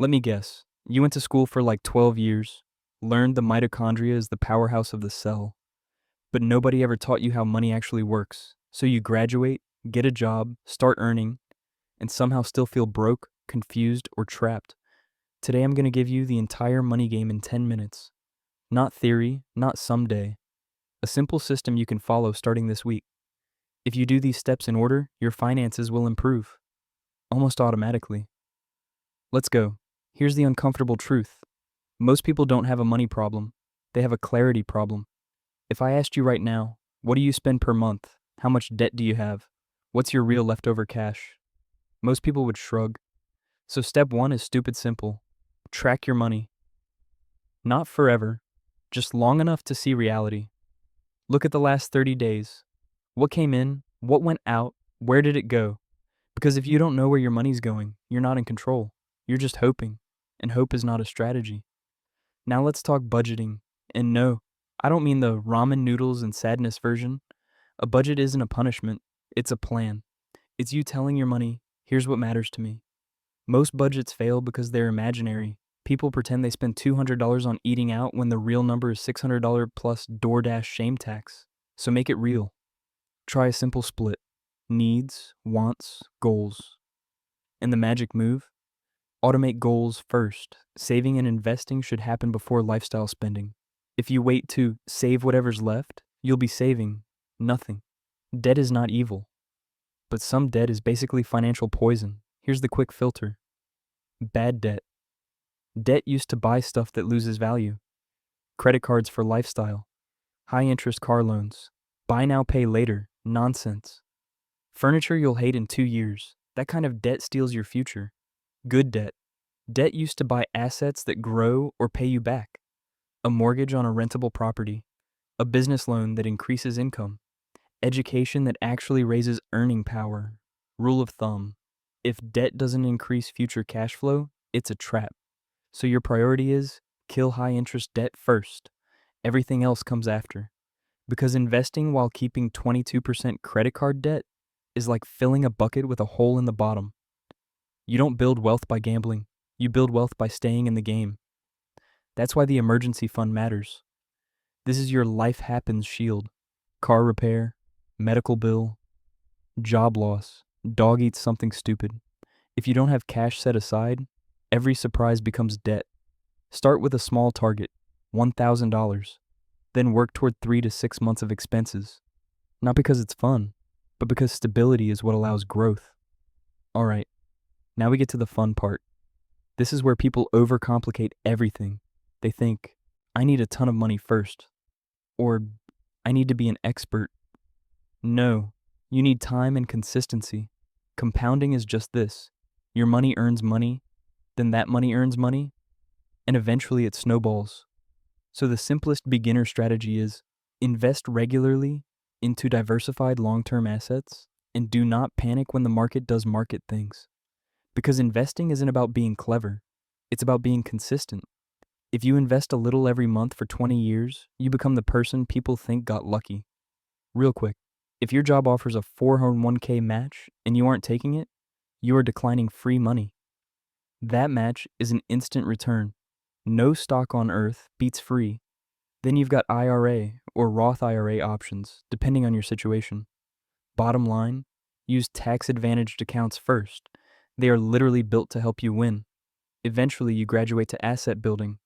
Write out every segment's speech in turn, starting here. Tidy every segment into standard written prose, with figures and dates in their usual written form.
Let me guess. You went to school for like 12 years, learned the mitochondria is the powerhouse of the cell, but nobody ever taught you how money actually works. So you graduate, get a job, start earning, and somehow still feel broke, confused, or trapped. Today I'm going to give you the entire money game in 10 minutes. Not theory, not someday. A simple system you can follow starting this week. If you do these steps in order, your finances will improve, almost automatically. Let's go. Here's the uncomfortable truth. Most people don't have a money problem. They have a clarity problem. If I asked you right now, what do you spend per month? How much debt do you have? What's your real leftover cash? Most people would shrug. So step one is stupid simple. Track your money. Not forever, just long enough to see reality. Look at the last 30 days. What came in? What went out? Where did it go? Because if you don't know where your money's going, you're not in control. You're just hoping. And hope is not a strategy. Now let's talk budgeting. And no, I don't mean the ramen noodles and sadness version. A budget isn't a punishment, it's a plan. It's you telling your money, here's what matters to me. Most budgets fail because they're imaginary. People pretend they spend $200 on eating out when the real number is $600 plus DoorDash shame tax. So make it real. Try a simple split. Needs, wants, goals. And the magic move? Automate goals first. Saving and investing should happen before lifestyle spending. If you wait to save whatever's left, you'll be saving nothing. Debt is not evil, but some debt is basically financial poison. Here's the quick filter. Bad debt. Debt used to buy stuff that loses value. Credit cards for lifestyle. High interest car loans. Buy now, pay later. Nonsense. Furniture you'll hate in 2 years. That kind of debt steals your future. Good debt. Debt used to buy assets that grow or pay you back. A mortgage on a rentable property. A business loan that increases income. Education that actually raises earning power. Rule of thumb. If debt doesn't increase future cash flow, it's a trap. So your priority is kill high interest debt first. Everything else comes after. Because investing while keeping 22% credit card debt is like filling a bucket with a hole in the bottom. You don't build wealth by gambling. You build wealth by staying in the game. That's why the emergency fund matters. This is your life happens shield. Car repair, medical bill, job loss, dog eats something stupid. If you don't have cash set aside, every surprise becomes debt. Start with a small target, $1,000. Then work toward 3 to 6 months of expenses. Not because it's fun, but because stability is what allows growth. All right, now we get to the fun part. This is where people overcomplicate everything. They think, I need a ton of money first, or I need to be an expert. No, you need time and consistency. Compounding is just this. Your money earns money, then that money earns money, and eventually it snowballs. So the simplest beginner strategy is invest regularly into diversified long-term assets and do not panic when the market does market things. Because investing isn't about being clever, it's about being consistent. If you invest a little every month for 20 years, you become the person people think got lucky. Real quick, if your job offers a 401k match and you aren't taking it, you are declining free money. That match is an instant return. No stock on earth beats free. Then you've got IRA or Roth IRA options, depending on your situation. Bottom line, use tax-advantaged accounts first. They are literally built to help you win. Eventually, you graduate to asset building.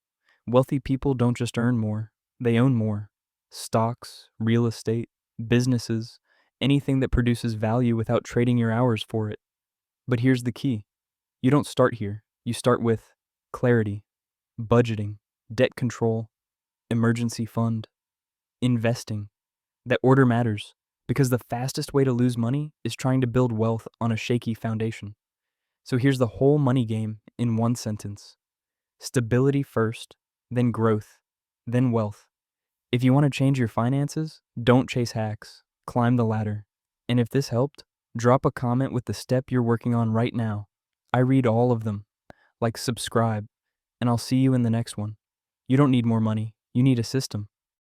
Wealthy people don't just earn more, they own more. Stocks, real estate, businesses, anything that produces value without trading your hours for it. But here's the key. You don't start here. You start with clarity, budgeting, debt control, emergency fund, investing. That order matters because the fastest way to lose money is trying to build wealth on a shaky foundation. So here's the whole money game in one sentence. Stability first, then growth, then wealth. If you want to change your finances, don't chase hacks, climb the ladder. And if this helped, drop a comment with the step you're working on right now. I read all of them. Like subscribe, and I'll see you in the next one. You don't need more money, you need a system.